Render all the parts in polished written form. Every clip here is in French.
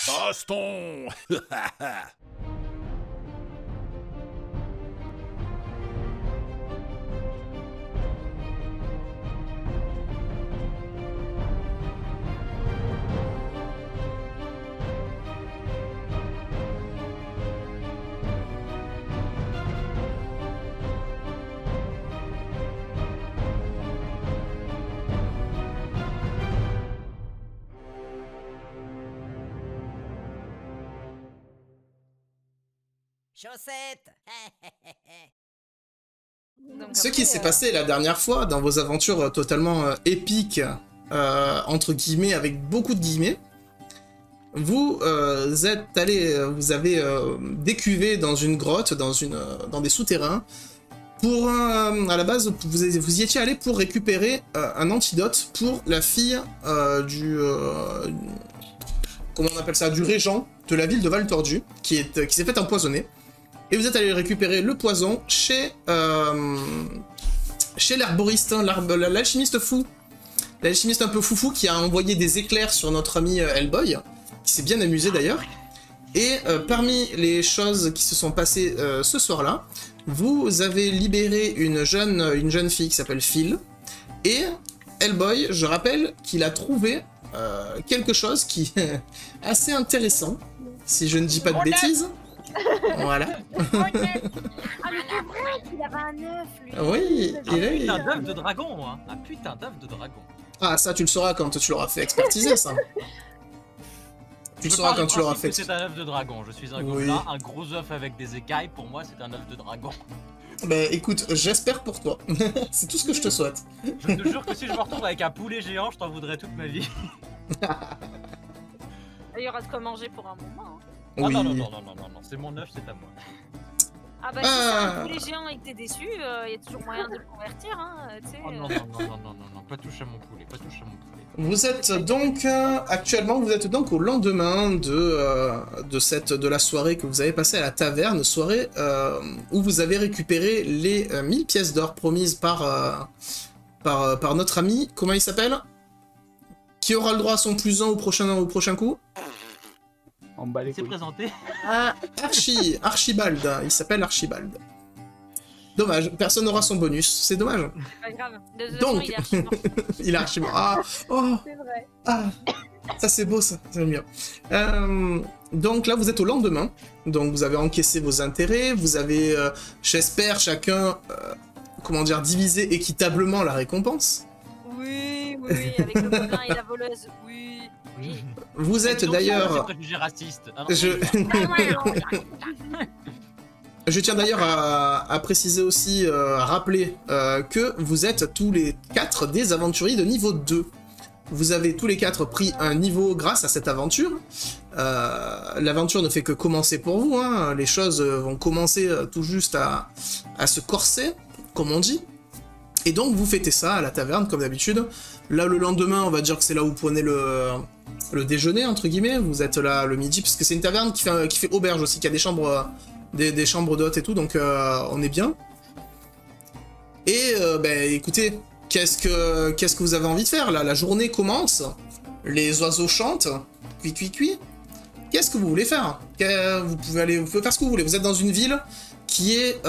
Baston. Chaussettes. Ce qui s'est passé la dernière fois dans vos aventures totalement épiques, entre guillemets, avec beaucoup de guillemets, vous êtes allé, vous avez décuvé dans une grotte, dans des souterrains, pour à la base vous y étiez allé pour récupérer un antidote pour la fille comment on appelle ça, du régent de la ville de Val Tordu, qui s'est fait empoisonner. Et vous êtes allé récupérer le poison chez l'herboriste, l'alchimiste fou. L'alchimiste un peu foufou qui a envoyé des éclairs sur notre ami Hellboy, qui s'est bien amusé d'ailleurs. Et parmi les choses qui se sont passées ce soir-là, vous avez libéré une jeune fille qui s'appelle Phil. Et Hellboy, je rappelle qu'il a trouvé quelque chose qui est assez intéressant, si je ne dis pas de bêtises. Voilà. Ah mais c'est vrai qu'il avait un œuf lui. Oui, il est... Un putain d'œuf de dragon, hein. Un putain d'œuf de dragon. Ah, ça tu le sauras quand tu l'auras fait expertiser, ça. Tu le sauras quand tu l'auras fait. C'est un œuf de dragon, je suis un gobelin, un gros œuf avec des écailles, pour moi c'est un œuf de dragon. Bah écoute, j'espère pour toi. C'est tout ce que je te souhaite. Je te jure que si je me retrouve avec un poulet géant, je t'en voudrais toute ma vie. Il y aura de quoi manger pour un moment. Hein. Ah Oui. non, c'est mon œuf, c'est à moi. Ah bah si c'est un poulet géant et que t'es déçu, il y a toujours moyen de le convertir, hein, tu sais. Oh non, pas touche à mon poulet, pas touche à mon poulet. Vous êtes donc actuellement, vous êtes donc au lendemain de la soirée que vous avez passée à la taverne, soirée où vous avez récupéré les 1000 pièces d'or promises par notre ami, comment il s'appelle? Qui aura le droit à son plus 1 au prochain coup? Il s'est présenté. Archibald, il s'appelle Archibald. Dommage, personne n'aura son bonus, c'est dommage. Pas grave. Donc, il est archimort. Ah, oh, c'est vrai. ah, ça c'est beau, ça, c'est bien. Donc là, vous êtes au lendemain, donc vous avez encaissé vos intérêts, vous avez, j'espère, chacun, comment dire, divisé équitablement la récompense. Oui, avec le gobelin et la voleuse, oui. Vous êtes d'ailleurs... Je tiens d'ailleurs à préciser aussi, à rappeler que vous êtes tous les 4 des aventuriers de niveau 2. Vous avez tous les 4 pris un niveau grâce à cette aventure. L'aventure ne fait que commencer pour vous, hein. Les choses vont commencer tout juste à se corser, comme on dit. Et donc vous fêtez ça à la taverne, comme d'habitude. Là, le lendemain, on va dire que c'est là où vous prenez le déjeuner, entre guillemets. Vous êtes là le midi, parce que c'est une taverne qui fait auberge aussi, qui a des chambres... Des chambres d'hôtes et tout, donc on est bien. Et ben écoutez, qu'est-ce que vous avez envie de faire là? La journée commence, les oiseaux chantent, cuit cuit cuit. Qu'est-ce que vous voulez faire? Vous pouvez faire ce que vous voulez. Vous êtes dans une ville qui est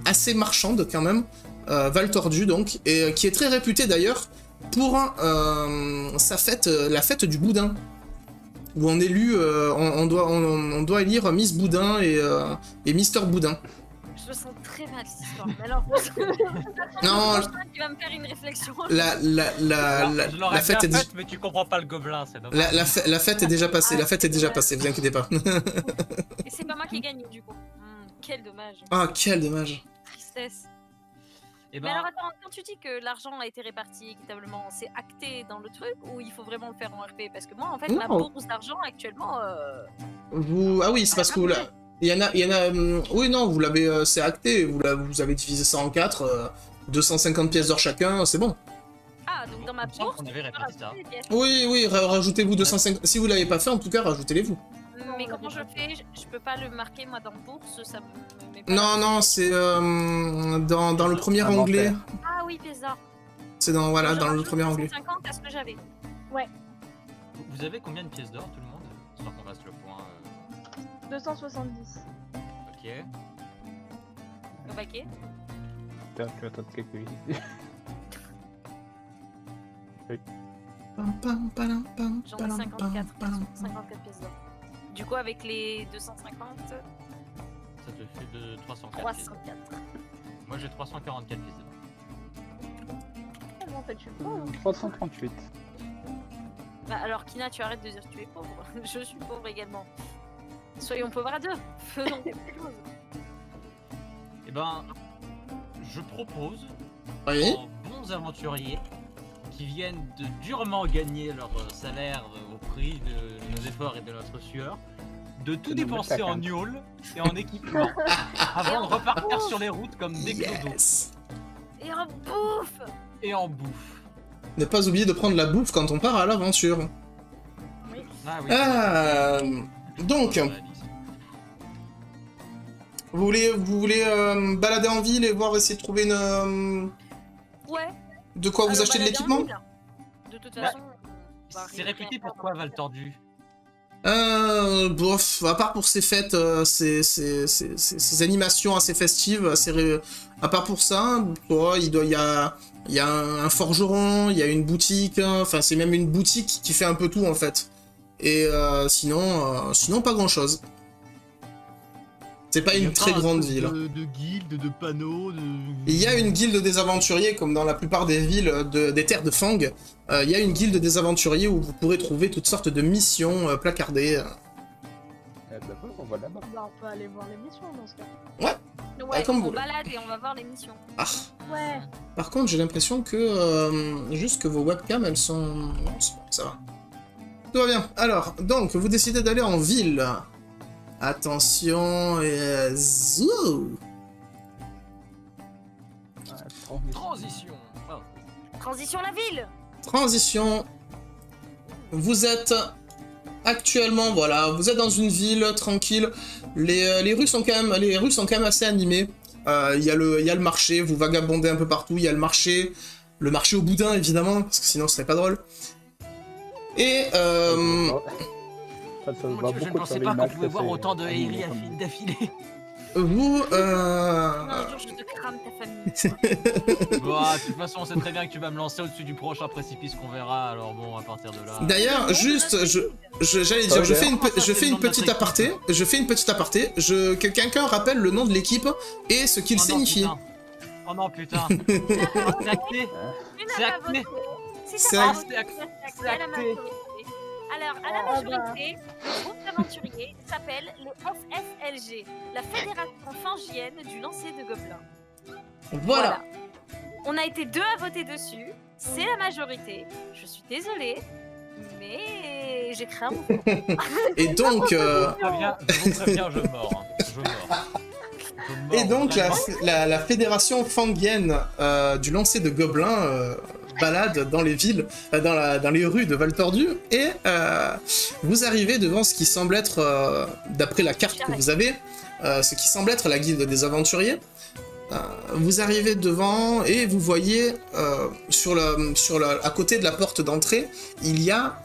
assez marchande quand même, Val Tordu donc, et qui est très réputée d'ailleurs pour sa fête, la fête du boudin. Où on élu, on doit élire Miss Boudin et Mister Boudin. Je me sens très mal cette histoire. Mais alors, non, tu vas me faire une réflexion. La fête est mais tu comprends pas le gobelin, c'est dommage. la fête est déjà passée. La fête est déjà passée. Vous inquiétez pas. Et c'est pas moi qui ai gagné du coup. Quel dommage. Ah, quel dommage. Tristesse. Et Mais alors attends, quand tu dis que l'argent a été réparti équitablement, c'est acté dans le truc ou il faut vraiment le faire en RP? Parce que moi, en fait, ma bourse d'argent actuellement... Ah oui, c'est parce que vous il y en a... oui, non, vous l'avez... c'est acté, vous avez divisé ça en 4, 250 pièces d'or chacun, c'est bon. Ah, donc dans ma bourse... On avait réparti ça. Oui, rajoutez-vous 250... Si vous l'avez pas fait, en tout cas, rajoutez-les-vous. Mais comment je fais? Je peux pas le marquer moi dans bourse, ça me met pas. Non, c'est dans le premier onglet. Ah oui, pièce d'or. C'est dans le premier onglet. 50 à ce que j'avais. Ouais. Vous avez combien de pièces d'or tout le monde? Histoire qu'on fasse le point. 270. Ok. Au paquet. Tu vas attendre quelques minutes. J'en ai 54. 54 pièces d'or. Du coup, avec les 250, Ça te fait de 304 pièces. 304. Moi j'ai 344 pièces d'or. En fait, je suis pauvre. 338. Bah alors, Kina, tu arrêtes de dire que tu es pauvre. Je suis pauvre également. Soyons pauvres à deux. Faisons quelque chose. Eh ben, je propose Oui. aux bons aventuriers qui viennent de durement gagner leur salaire au prix de nos efforts et de notre sueur, de tout De dépenser en gnôle et en équipement avant de repartir sur les routes comme des clodos. Yes. Et en bouffe. Et en bouffe. Ne pas oublier de prendre la bouffe quand on part à l'aventure. Ah oui. Donc, vous voulez balader en ville et voir, essayer de trouver une... Ouais. de quoi vous achetez de balader en l'équipement? ville. De toute Bah, façon, C'est réputé pour quoi, Val Tordu? Bof, à part pour ces fêtes, ces animations assez festives, à part pour ça, il y a un forgeron, il y a une boutique, enfin c'est même une boutique qui fait un peu tout en fait. Et sinon pas grand chose. C'est pas une très grande ville. De guildes, de panneaux, Il y a une guilde des aventuriers, comme dans la plupart des villes des terres de Fang. Il y a une guilde des aventuriers où vous pourrez trouver toutes sortes de missions placardées. On va là-bas. Bah, on peut aller voir les missions dans ce cas. ouais, comme vous on voulez. balade et on va voir les missions. Ah. Ouais. Par contre, j'ai l'impression que juste que vos webcams, elles sont... Non, c'est bon, ça va. Tout va bien. Alors, donc, vous décidez d'aller en ville. Attention, et... zou. transition. Oh. Transition la ville. Transition. Vous êtes actuellement, voilà, vous êtes dans une ville tranquille. Les rues sont quand même assez animées. Il y a le marché, vous vagabondez un peu partout. Il y a le marché au boudin évidemment, parce que sinon ce serait pas drôle. Et Mon Dieu, je ne pensais pas qu'on pouvait voir autant de Heirie d'affilée. vous Un jour, je te crame ta famille. Bon, de toute façon, on sait très bien que tu vas me lancer au-dessus du prochain précipice qu'on verra, alors bon, à partir de là... D'ailleurs, juste, j'allais dire, je fais une petite aparté. Que quelqu'un rappelle le nom de l'équipe et ce qu'il signifie. Oh non, putain. C'est acté. C'est acté. C'est acté. Alors, à la majorité, le groupe d'aventuriers s'appelle les FFLG, la Fédération Fangienne du lancer de gobelins. Voilà. On a été 2 à voter dessus, c'est la majorité. Je suis désolée, mais j'ai créé un mouvement. Et donc, Je vous préviens, je mords. et donc la fédération fangienne du lancer de gobelins balade dans les villes, dans les rues de Val Tordu, et vous arrivez devant ce qui semble être, d'après la carte que vous avez, ce qui semble être la guilde des aventuriers. Vous arrivez devant et vous voyez à côté de la porte d'entrée, il y a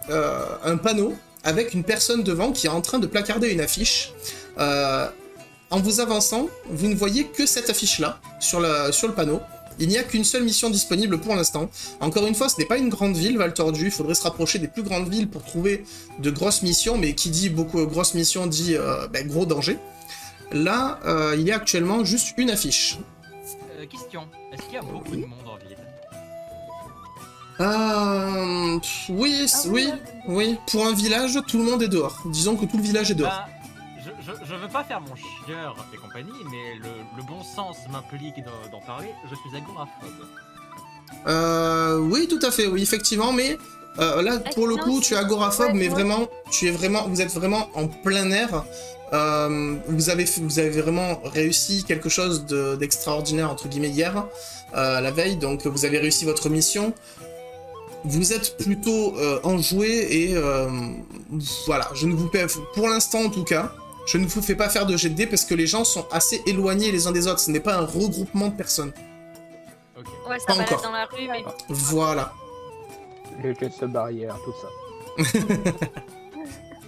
un panneau avec une personne devant qui est en train de placarder une affiche. En vous avançant, vous ne voyez que cette affiche-là sur le panneau. Il n'y a qu'une seule mission disponible pour l'instant. Encore une fois, ce n'est pas une grande ville, Val Tordu. Il faudrait se rapprocher des plus grandes villes pour trouver de grosses missions, mais qui dit beaucoup grosses missions dit gros danger. Là, il y a actuellement juste une affiche. Question, est-ce qu'il y a beaucoup de monde en ville? Oui. Pour un village, tout le monde est dehors. Disons que tout le village est dehors. Bah, je veux pas faire mon chieur et compagnie, mais le bon sens m'implique d'en parler. Je suis agoraphobe. Oui, tout à fait, oui, effectivement, mais là, pour le coup, tu es agoraphobe, mais vraiment, vous êtes vraiment en plein air. Vous avez vraiment réussi quelque chose d'extraordinaire, entre guillemets, hier, la veille, donc vous avez réussi votre mission. Vous êtes plutôt enjoué et voilà, pour l'instant en tout cas, je ne vous fais pas faire de jet de dés parce que les gens sont assez éloignés les uns des autres, ce n'est pas un regroupement de personnes. Okay. Ouais, ça pas balade encore. dans la rue, mais... Voilà. Les gestes barrières, tout ça.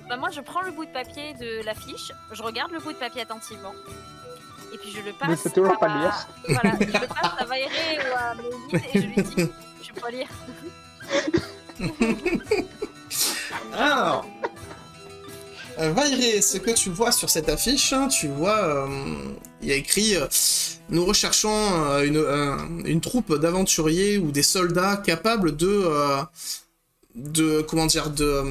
Bah moi je prends le bout de papier de l'affiche, je regarde le bout de papier attentivement. Et puis je le passe. Mais c'est toujours pas à... lire. Voilà, je le passe à Vaéré ou à Méline et je lui dis je peux pas lire. Alors, Vaéré, ce que tu vois sur cette affiche, hein, tu vois, il y a écrit nous recherchons une troupe d'aventuriers ou des soldats capables de comment dire, de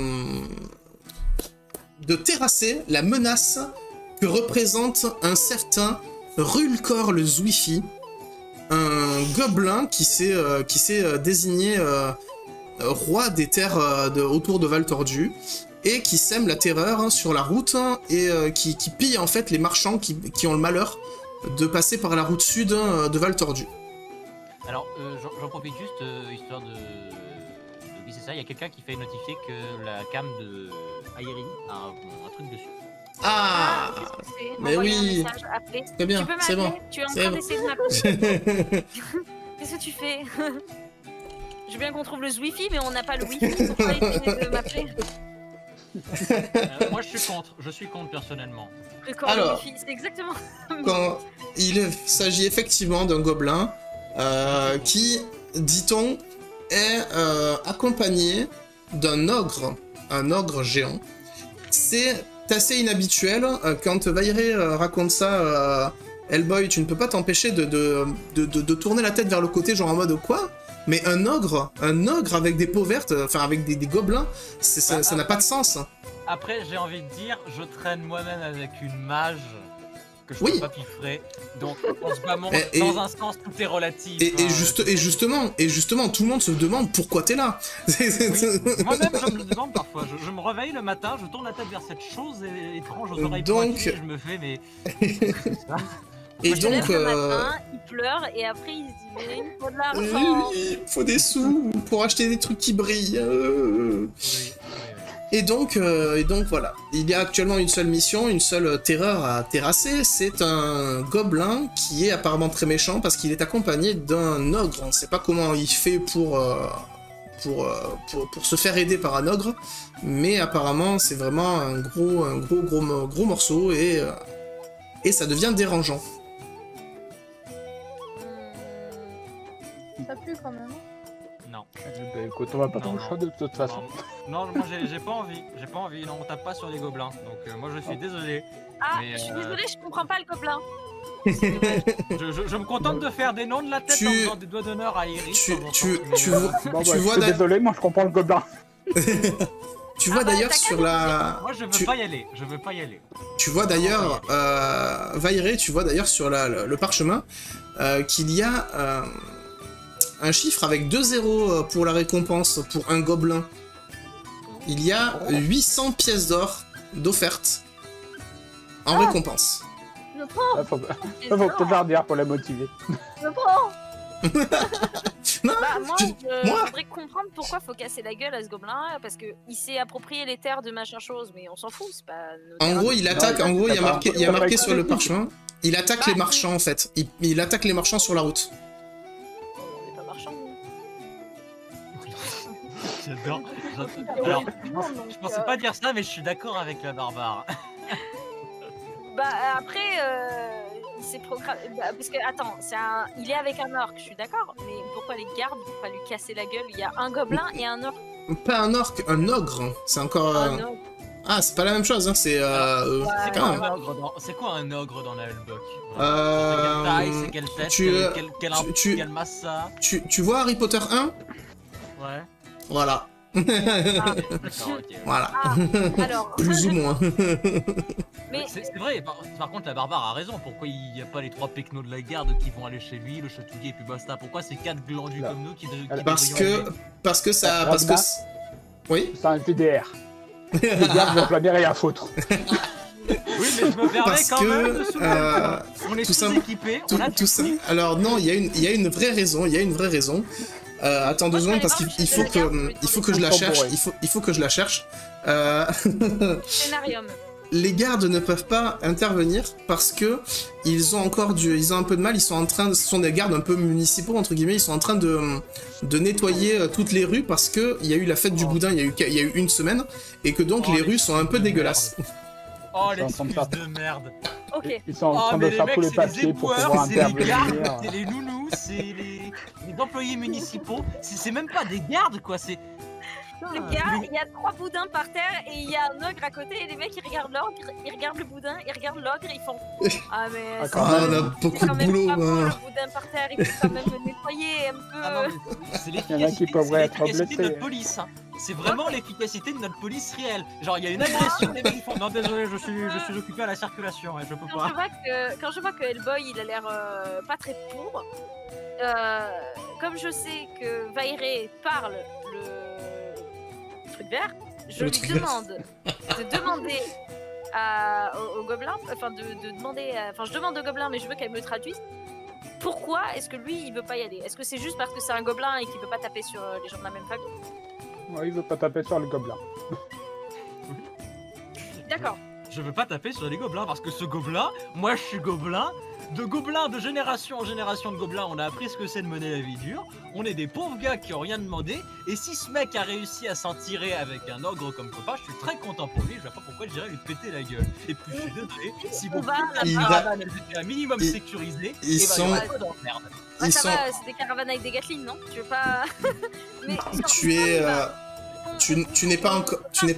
terrasser la menace que représente un certain Rulkor le Zwifi, un gobelin qui s'est désigné roi des terres autour de Val Tordu et qui sème la terreur sur la route et qui pille en fait les marchands qui ont le malheur de passer par la route sud de Val Tordu. Alors, j'en profite juste, histoire de glisser ça, il y a quelqu'un qui fait notifier que la cam de Aïri a un truc dessus. Ah, qu'est-ce que c'est? mais M'envoyer un oui. message, appeler. Très bien, Tu peux c'est m'appeler? bon. Tu es en C'est train bon. d'essayer de m'appeler. Qu'est-ce que tu fais? Je veux bien qu'on trouve le Zwifi, mais on n'a pas le Wi-Fi. Pourquoi essayer de m'appeler? Moi, je suis contre personnellement. Le corps Alors. Wi-Fi, c'est exactement. Quand il s'agit effectivement d'un gobelin qui, dit-on, est accompagné d'un ogre, un ogre géant. C'est assez inhabituel. Quand Vaéré raconte ça, Hellboy, tu ne peux pas t'empêcher de tourner la tête vers le côté, genre en mode quoi? Mais un ogre avec des peaux vertes, enfin avec des gobelins, ça n'a pas de sens. Après, j'ai envie de dire, je traîne moi-même avec une mage que je Oui. peux pas piffrer. Donc, en ce moment, Et- dans un sens, tout est relatif. Et hein. justement, tout le monde se demande pourquoi t'es là. Moi-même, je me le demande parfois. Je me réveille le matin, je tourne la tête vers cette chose étrange aux oreilles Donc- pointues et je me fais, mais. Et Il se lève donc, le matin, il pleure et après il se dit mais il faut de l'argent. il faut des sous pour acheter des trucs qui brillent. Oui. Et donc voilà, il y a actuellement une seule mission, une seule terreur à terrasser, c'est un gobelin qui est apparemment très méchant parce qu'il est accompagné d'un ogre. On ne sait pas comment il fait pour se faire aider par un ogre, mais apparemment c'est vraiment un gros morceau et ça devient dérangeant. Ça pue quand même. Non. Bah écoute, on va pas dans le Non, choix de toute façon. Non, moi j'ai pas envie, non, on tape pas sur les gobelins, donc moi je suis désolé. Ah, Mais, je suis désolée, je comprends pas le gobelin. Je me contente de faire des noms de la tête Tu- en faisant des doigts d'honneur à Iris. tu vois- Bon, Tu bah, vois je suis d'a- désolé, moi je comprends le gobelin. Tu vois Ah bah, d'ailleurs t'as sur qu'à la... Moi je veux tu- pas y aller, je veux pas y aller. Tu vois d'ailleurs, Vaéré, tu vois d'ailleurs sur le parchemin qu'il y a un chiffre avec 2 zéros pour la récompense pour un gobelin. Il y a 800 pièces d'or d'offerte en récompense. Je prends, Faut peut-être leur dire pour la motiver. je prends. Non, Bah moi, je- moi- je voudrais comprendre pourquoi faut casser la gueule à ce gobelin parce que il s'est approprié les terres de machin chose, mais on s'en fout, c'est pas. nos En terres. gros, il attaque, Non, en gros, il y a t'as pas- marqué, t'as pas écouté. sur le parchemin, il attaque Ah, les marchands en fait. Il attaque les marchands sur la route. On est pas marchand. nous. J'adore. Ouais, Alors, tout le monde, donc, je pensais pas dire ça, mais je suis d'accord avec la barbare. Bah après, il s'est programmé. Bah, parce que attends, il est avec un orc, je suis d'accord, mais pourquoi les gardes vont pas lui casser la gueule? Il y a un gobelin et un orc. Pas un orc, un ogre. C'est encore. Un orc. Ah, c'est pas la même chose, hein. C'est. C'est quand quoi, même. c'est quoi un ogre dans la Hellbock? Euh, C'est quelle taille, c'est quelle tête, tu- quelle masse ça? Tu vois Harry Potter 1? Ouais. Voilà. Ah, D'accord, ok. Voilà. ah, alors. Plus ou moins. Mais C'est vrai, par contre la barbare a raison, pourquoi il n'y a pas les 3 pecnos de la garde qui vont aller chez lui, le chatouiller et puis basta? Pourquoi c'est 4 glandus Là. comme nous qui Parce devrions que. aider Parce que ça. La Parce que. Ramda. Oui? C'est un PDR. Les gars, vous n'avez rien à foutre. Oui, mais je me permets Parce quand même de que. soulever. On est tout ça- sous-équipés, on a Tout ça. Alors non, il y a une vraie raison. Il y a une vraie raison. Attends 2 Moi, je secondes vais parce aller qu'il voir faut chez que je la Faut cherche. bourrer. Il faut que je la cherche. scénarium. les gardes ne peuvent pas intervenir parce que ils ont un peu de mal. Ils sont en train, ce sont des gardes un peu municipaux entre guillemets. Ils sont en train de nettoyer toutes les rues parce que il y a eu la fête du boudin. Il y a eu une semaine et que donc les rues sont un peu dégueulasses. Oh, Ils sont en l'excuse train de de merde. Ok. Ils sont en Oh, train de mais les faire mecs, tous les c'est les papiers pour éboueurs, pouvoir c'est les intervenir. gardes, c'est les nounous, c'est les employés municipaux. C'est même pas des gardes, quoi, c'est... Les gars, il y a 3 boudins par terre et il y a un ogre à côté et les mecs ils regardent l'ogre, ils regardent le boudin, ils regardent l'ogre et ils font ah mais Ah, c'est quand Ah, même. on a beaucoup quand de même boulot. pas beau, Hein. le boudin par terre, il faut quand même le nettoyer un peu. Ah non, mais c'est Il y en a qui l'efficacité, peuvent c'est être l'efficacité de blessés. notre police. Hein. C'est vraiment l'efficacité de notre police réelle. Genre, il y a une agression, les mecs ils font non, désolé, je suis occupé à la circulation, je peux Quand pas. quand je vois que Hellboy il a l'air pas très pour, comme je sais que Vairé parle le truc vert, je Le lui truc vert. demande de demander au gobelin, enfin de demander, enfin je demande au gobelin mais je veux qu'elle me traduise. Pourquoi est-ce que lui il veut pas y aller? Est-ce que c'est juste parce que c'est un gobelin et qu'il veut pas taper sur les gens de la même famille? Ouais, il veut pas taper sur le gobelin. D'accord. Je veux pas taper sur les gobelins parce que ce gobelin, moi je suis gobelin. De gobelins, de génération en génération de gobelins, on a appris ce que c'est de mener la vie dure. On est des pauvres gars qui ont rien demandé. Et si ce mec a réussi à s'en tirer avec un ogre comme copain, je suis très content pour lui. Je vois pas pourquoi je dirais lui péter la gueule. Et puis je suis désolé, si On vos va Il caravanes, va- elles étaient un minimum ils- sécurisées, ils et bah, sont- il y aurait pas d'emmerde. Ah, Ils ça sont... va, c'est des caravanes avec des Gatling, non? Tu veux pas. Mais Tu es, tu n'es pas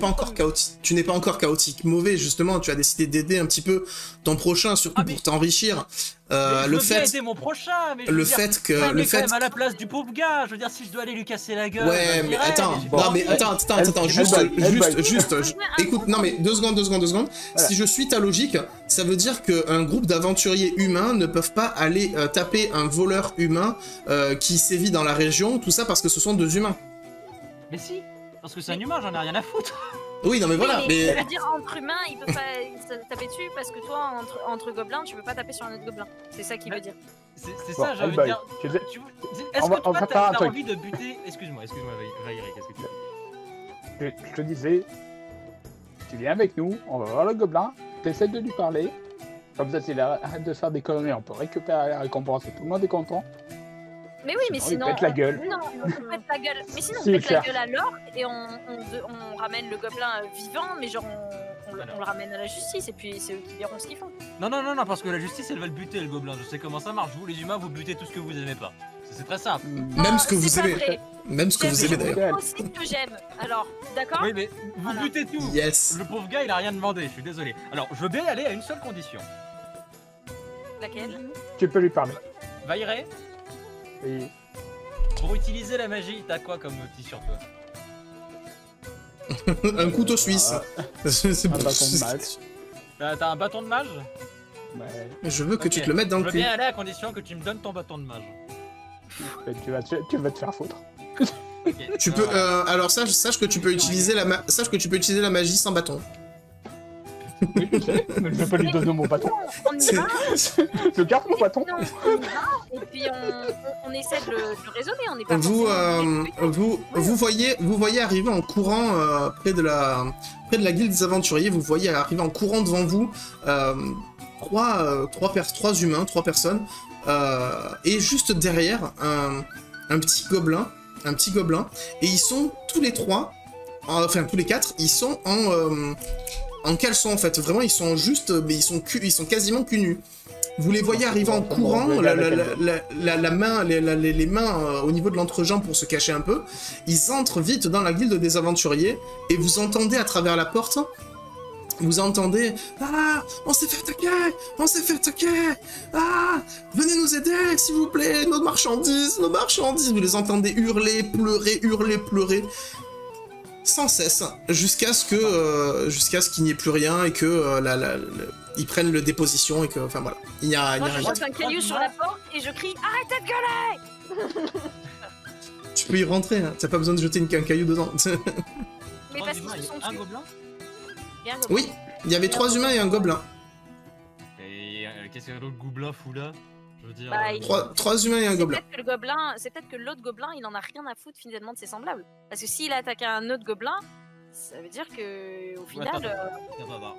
encore chaotique. Tu n'es pas encore chaotique. Mauvais, justement. Tu as décidé d'aider un petit peu ton prochain, surtout Ah, mais- pour t'enrichir. Mais je Le veux bien fait, aider mon prochain, mais je le veux dire, fait que, ouais, mais le fait. quand même à la place du pauvre gars, je veux dire si je dois aller lui casser la gueule. Ouais, bah, mais j'irai, attends, j'ai bon. pas non mais envie. attends, juste, Hellboy. écoute, non mais 2 secondes. Voilà. Si je suis ta logique, ça veut dire qu'un groupe d'aventuriers humains ne peuvent pas aller taper un voleur humain qui sévit dans la région, tout ça parce que ce sont 2 humains. Mais si, parce que c'est un humain, j'en ai rien à foutre. Oui, non mais voilà, Je mais veux dire, entre humains, il peut pas se taper dessus parce que toi, entre gobelins, tu peux pas taper sur un autre gobelin. C'est ça qu'il veut dire. C'est Bon, ça, j'ai envie de Hellboy, dire. tu sais- Tu- On Est-ce va- que on toi, va faire un t'as truc. envie de buter... Excuse-moi, Valérie, qu'est-ce que tu dis? Je te disais, tu viens avec nous, on va voir le gobelin, t'essaies de lui parler. Comme ça, s'il arrête de faire des conneries, on peut récupérer la récompense et tout le monde est content. Mais oui, mais Sinon, sinon. il pète la gueule. Non, on pète la gueule. Mais sinon, on Si, pète la cher. gueule à l'or et on ramène le gobelin vivant, mais genre on le ramène à la justice et puis c'est eux qui verront ce qu'ils font. Non, parce que la justice, elle va le buter, le gobelin. Je sais comment ça marche. Vous, les humains, vous butez tout ce que vous aimez pas. C'est très simple. même ce que vous C'est pas aimez, vrai. même ce que vous aimez d'ailleurs. d'ailleurs. aussi que j'aime. Alors, d'accord? Oui, mais vous Voilà. butez tout. Yes. Le pauvre gars, il a rien demandé, je suis désolé. Alors, je veux bien y aller à une seule condition. Laquelle? Tu peux lui parler. Vailleray, Et pour utiliser la magie, t'as quoi comme outil sur toi? Un couteau suisse. C'est un bon. bâton de mage. T'as un bâton de mage? Ouais, Je veux que tu Ok. te le mettes dans Je le veux cul. bien aller à condition que tu me donnes ton bâton de mage. tu vas te faire foutre. Ok. Tu peux, alors sache que tu peux utiliser la magie sans bâton. Oui, je sais, mais je vais pas lui donner mon bâton. On y va, Je garde mon bâton. non, on y va, et puis on essaie de le raisonner, on n'est pas Vous, forcément- vous voyez arriver en courant près de la guilde des aventuriers. Vous voyez arriver en courant devant vous trois humains, 3 personnes, et juste derrière un petit gobelin, et ils sont tous les 3, enfin tous les 4, ils sont en caleçon en fait. Vraiment, ils sont juste, mais ils sont quasiment cul nus. Vous les voyez arriver en courant, la main, les mains au niveau de l'entrejambe pour se cacher un peu. Ils entrent vite dans la guilde des aventuriers et vous entendez à travers la porte, vous entendez « Ah, on s'est fait attaquer, ah, venez nous aider, s'il vous plaît, nos marchandises !» Vous les entendez hurler, pleurer, sans cesse, jusqu'à ce qu'il n'y ait plus rien et que ils prennent le déposition et que, enfin voilà, il n'y a Moi, je rien. jette un caillou sur la porte et je crie arrêtez de gueuler. Tu peux y rentrer, hein. T'as pas besoin de jeter un caillou dedans. Mais parce qu'ils se sont un tués. gobelin? Il y a un gobelin. Oui, il y avait 3 humains et un gobelin. Et qu'est-ce que l'autre gobelin fout là? Je veux dire. Bah, il- 3 humains et un C'est gobelin. peut-être que le gobelin, c'est peut-être que l'autre gobelin, il en a rien à foutre finalement de ses semblables. Parce que s'il attaque un autre gobelin, Ça veut dire que au final, Attends.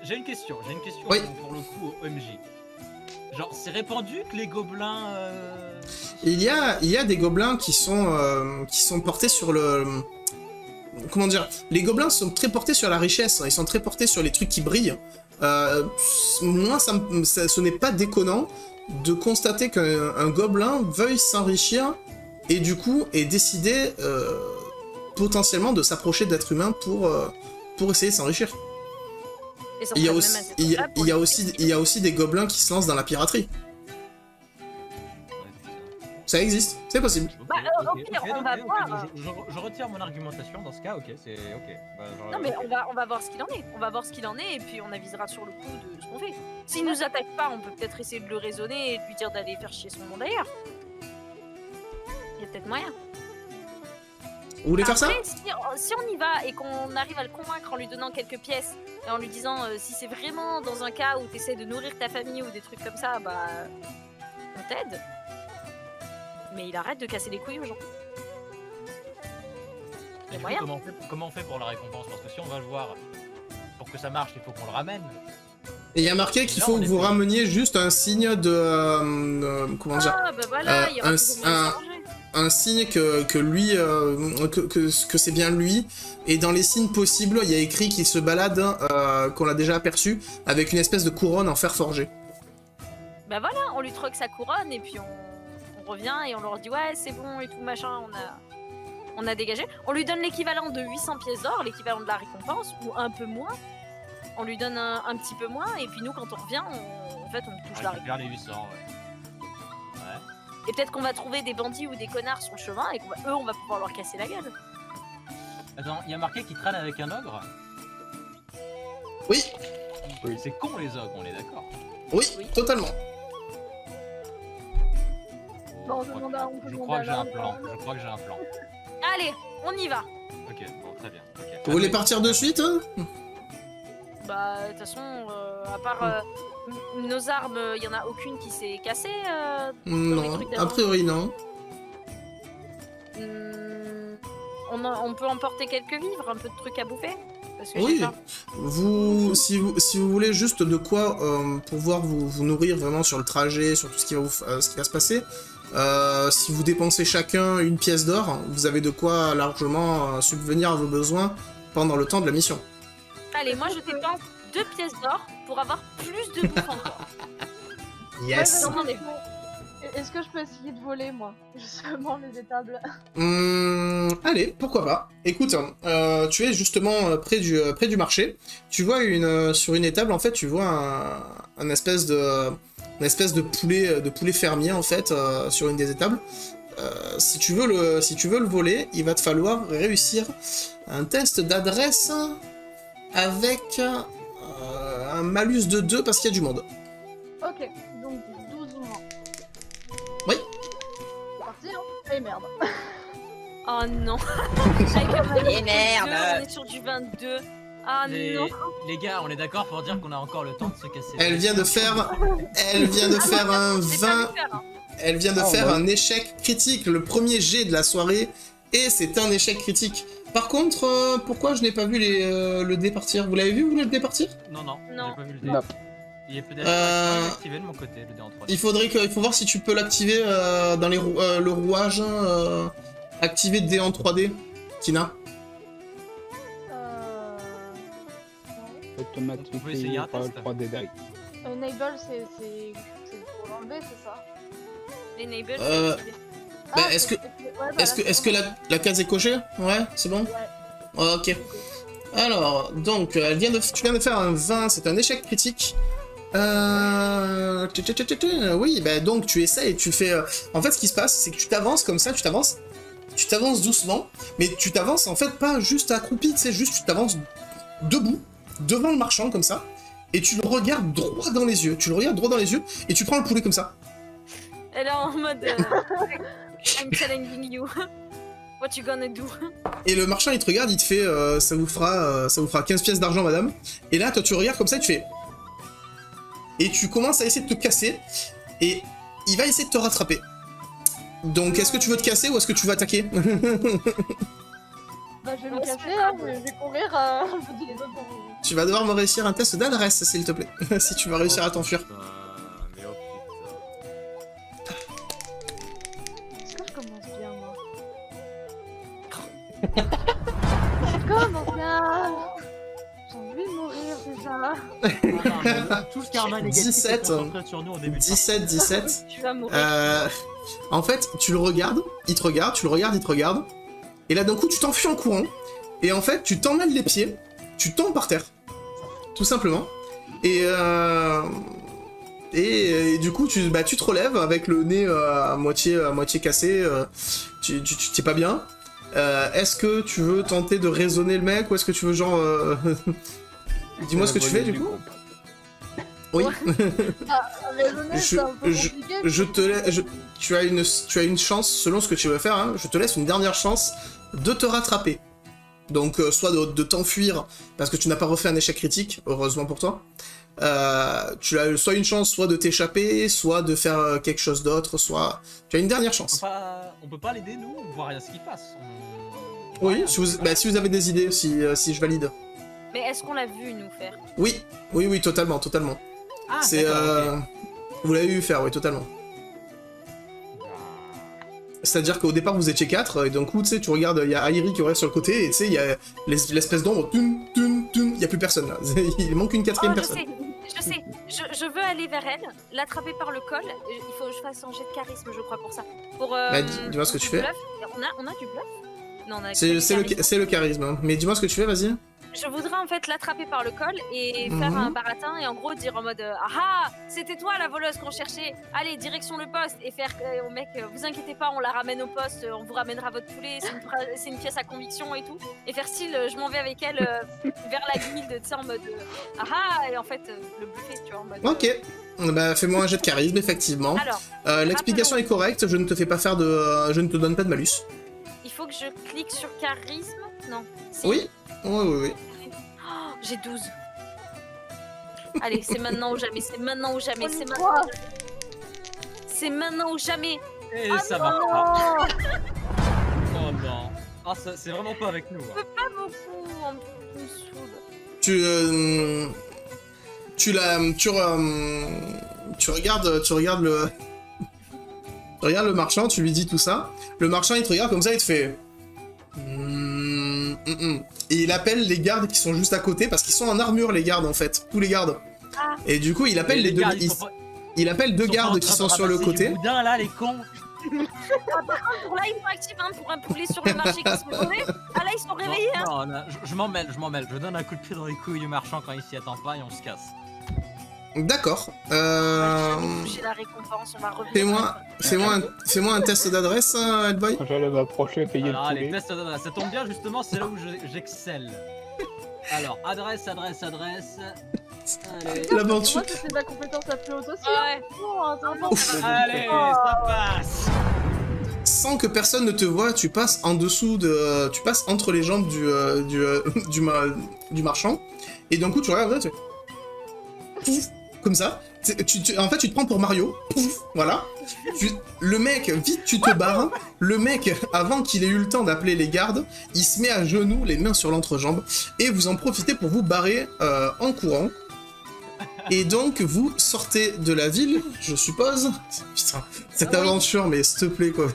J'ai une question Oui. pour le coup au MJ. Genre, c'est répandu que les gobelins. Il y a des gobelins qui sont portés sur le... Comment dire? Les gobelins sont très portés sur la richesse, ils sont très portés sur les trucs qui brillent. Moi, ce n'est pas déconnant de constater qu'un gobelin veuille s'enrichir et du coup est décidé potentiellement de s'approcher d'êtres humains pour essayer de s'enrichir. et ça Il y a serait aussi, même assez il y a- faisable pour il y a les- aussi, il y a aussi des gobelins qui se lancent dans la piraterie. Ça existe, c'est possible. Bah, au pire, on va voir. Je retire mon argumentation dans ce cas, ok, c'est ok. Bah, Non mais on va voir ce qu'il en est. On va voir ce qu'il en est et puis on avisera sur le coup de ce qu'on fait. S'il nous attaque pas, on peut peut-être essayer de le raisonner et de lui dire d'aller faire chier son monde ailleurs. Il y a peut-être moyen. Vous voulez faire ça? Après, si on y va et qu'on arrive à le convaincre en lui donnant quelques pièces et en lui disant si c'est vraiment dans un cas où tu essaies de nourrir ta famille ou des trucs comme ça, bah on t'aide. Mais il arrête de casser les couilles aux gens. Et du coup, moyen. comment on fait pour la récompense? Parce que si on va le voir, pour que ça marche, il faut qu'on le ramène. Et il y a marqué qu'il là, faut on que est vous payé. rameniez juste un signe de... comment dire? Ah bah voilà, il y aura un- toujours moyen de un- s'arranger. Un signe que lui, que c'est bien lui. Et dans les signes possibles, il y a écrit qu'il se balade, qu'on l'a déjà aperçu, avec une espèce de couronne en fer forgé. Bah voilà, on lui troque sa couronne et puis on revient et on leur dit ouais c'est bon et tout machin, on a dégagé. On lui donne l'équivalent de 800 pièces d'or, l'équivalent de la récompense, ou un peu moins. On lui donne un petit peu moins et puis nous quand on revient, en fait on touche la récompense. Récupère les 800, ouais. Et peut-être qu'on va trouver des bandits ou des connards sur le chemin et eux on va pouvoir leur casser la gueule. Attends, il y a marqué qu'il traîne avec un ogre. Oui, C'est con les ogres, on est d'accord. oui, Oui. totalement. Bon, Je on crois demande que- à- on peut je demander crois à que j'ai un l'homme, plan. quand même. Je crois que j'ai un plan. Allez, on y va. Ok, bon, très bien. ok. Vous voulez partir de suite, hein? Bah de toute façon, à part nos armes, il y en a aucune qui s'est cassée. les Non, trucs a d'avant. priori non. On peut emporter quelques vivres, un peu de trucs à bouffer. Parce que Oui. j'ai faim. Si vous voulez juste de quoi pouvoir vous nourrir vraiment sur le trajet, sur tout ce qui va, ce qui va se passer, si vous dépensez chacun une pièce d'or, vous avez de quoi largement subvenir à vos besoins pendant le temps de la mission. Allez, moi je dépense 2 pièces d'or pour avoir plus de bouffe encore. Yes. Ouais, ouais, Est-ce que je peux essayer de voler, moi? Justement, les étables. Allez, pourquoi pas. Écoute, tu es justement près du marché. Tu vois sur une étable, en fait, tu vois un espèce de poulet fermier, en fait, sur une des étables. Si tu veux le voler, il va te falloir réussir un test d'adresse avec un malus de 2 parce qu'il y a du monde. Ok, donc 12 mois. Oui. C'est parti, hein? Eh merde. Oh non. Avec un malus Et de merde. 2, on est sur du 22. Ah Les... non. les gars, on est d'accord pour dire qu'on a encore le temps de se casser. Elle vient de faire un J'ai pas 20. vu faire, hein. Elle vient de Ah, faire ouais. un échec critique, le premier jet de la soirée, et c'est un échec critique. Par contre, pourquoi je n'ai pas vu le dé partir? Vous l'avez vu, vous, le dé partir? Non, non, Non. j'ai pas vu le dé. Non. Il est peut-être activé de mon côté, le dé en 3D. Il faut voir si tu peux l'activer dans le rouage. Activer dé en 3D, Tina. Ouais. Automatique On peut essayer un par le test. 3D direct. Enable, c'est pour l'enlever, c'est ça? L'enable, Euh, c'est- Bah, Ah, est-ce que, ouais, voilà, est-ce que la case est cochée? Ouais, c'est bon? Ouais. Ok. Alors, donc, tu viens de faire un 20, c'est un échec critique. Oui, bah donc tu essaies, tu fais... En fait, ce qui se passe, c'est que tu t'avances comme ça, tu t'avances doucement, mais tu t'avances en fait pas juste accroupi, c'est juste tu t'avances debout, devant le marchand comme ça, et tu le regardes droit dans les yeux, et tu prends le poulet comme ça. Elle est en mode I'm challenging you. What you gonna do? Et le marchand il te regarde, il te fait ça vous fera 15 pièces d'argent madame. Et là toi tu regardes comme ça et tu fais... Et tu commences à essayer de te casser, et il va essayer de te rattraper. Donc est-ce que tu veux te casser ou est-ce que tu veux attaquer? Bah, je vais me Non, c'est cacher, pas hein, grave. je vais courir, je vous dis les autres pour vous. Tu vas devoir me réussir un test d'adresse, s'il te plaît, si tu vas réussir à t'enfuir. Putain, mais oh Est-ce que je commence bien, moi? Je commence bien. J'ai envie de mourir, déjà. Tout le karma négatif 17, est concentré sur nous au début. 17. Tu vas mourir. En fait, tu le regardes, il te regarde, tu le regardes, il te regarde. Et là, d'un coup, tu t'enfuis en courant. Et en fait, tu t'emmêles les pieds, tu tombes par terre. Tout simplement. Et du coup, tu te relèves avec le nez à moitié cassé. Tu t'es pas bien. Est-ce que tu veux tenter de raisonner le mec ou est-ce que tu veux genre... Dis-moi ce que tu fais du coup. Oui. Raisonner, c'est un peu compliqué. Je te laisse... Tu as une chance, selon ce que tu veux faire, hein, je te laisse une dernière chance de te rattraper. Donc, soit de t'enfuir, parce que tu n'as pas refait un échec critique, heureusement pour toi. Tu as soit une chance, soit de t'échapper, soit de faire quelque chose d'autre, soit... Tu as une dernière chance. On peut pas l'aider, nous, on voit rien ce qui passe. Oui, si vous avez des idées, si je valide. Mais est-ce qu'on l'a vu nous faire? Oui, totalement. Ah, C'est... d'accord, ok. Vous l'avez vu faire, oui, totalement. C'est-à-dire qu'au départ, vous étiez 4, et d'un coup, tu sais, tu regardes, il y a Airi qui aurait sur le côté, et tu sais, il y a l'espèce d'ombre, il y a plus personne, là. Il manque une quatrième personne. Je sais. Je veux aller vers elle, l'attraper par le col. Il faut que je fasse un jet de charisme, je crois, pour ça. Pour, dis-moi ce que tu fais. bluff. On a du bluff? Non, on a C'est le charisme, hein. Mais dis-moi ce que tu fais, vas-y. Je voudrais en fait l'attraper par le col et faire un baratin et en gros dire en mode ah c'était toi la voleuse qu'on cherchait, allez direction le poste et faire au mec vous inquiétez pas on la ramène au poste, on vous ramènera votre poulet, c'est une pièce à conviction et tout, et faire style je m'en vais avec elle vers la guilde, tu sais en mode ah et en fait le bluffer tu vois en mode Ok, bah fais-moi un jet de charisme effectivement. Alors l'explication est correcte, je ne te fais pas faire de... je ne te donne pas de malus. il faut que je clique sur charisme. Non si. Oui. Oui. Oh, j'ai 12. Allez, c'est maintenant ou jamais, c'est maintenant ou jamais, c'est maintenant. Quoi? C'est maintenant ou jamais. Et Ah ça non. marche pas. Oh non. Ah, c'est vraiment pas avec nous. Je peux pas beaucoup, en plus, me saoule. Tu regardes le marchand, tu lui dis tout ça. Le marchand il te regarde comme ça, il te fait... Et il appelle les gardes qui sont juste à côté parce qu'ils sont en armure les gardes en fait, tous les gardes. Ah. Et du coup il appelle les deux, gardes, il appelle deux gardes qui sont sur le côté. Boudin, là, les cons. Pour là, ils sont actifs hein, pour un poulet sur le marché qui se fait voler. Ah là, ils sont réveillés. Hein. Non, non, je m'en mêle. Je donne un coup de pied dans les couilles du marchand quand il s'y attend pas et on se casse. D'accord. J'ai la récompense, on va revenir. Fais-moi un test d'adresse, Headboy. Quand j'allais m'approcher, payer Alors, le allez, poulet. test d'adresse. Ça tombe bien, justement, c'est là où j'excelle. Alors, adresse. Allez. L'aventure. Moi, c'est ma compétence la plus haute aussi. Ouais. Hein. Non, c'est bon. Allez, ça passe. Sans que personne ne te voie, tu passes en dessous de... Tu passes entre les jambes du marchand. Et d'un coup, tu regardes, tu fais... Pouf, comme ça. En fait, tu te prends pour Mario. Pouf, voilà. Le mec, vite, tu te barres. Le mec, avant qu'il ait eu le temps d'appeler les gardes, il se met à genoux, les mains sur l'entrejambe. Et vous en profitez pour vous barrer en courant. Et donc, vous sortez de la ville, je suppose. Putain, cette aventure, mais s'il te plaît, quoi.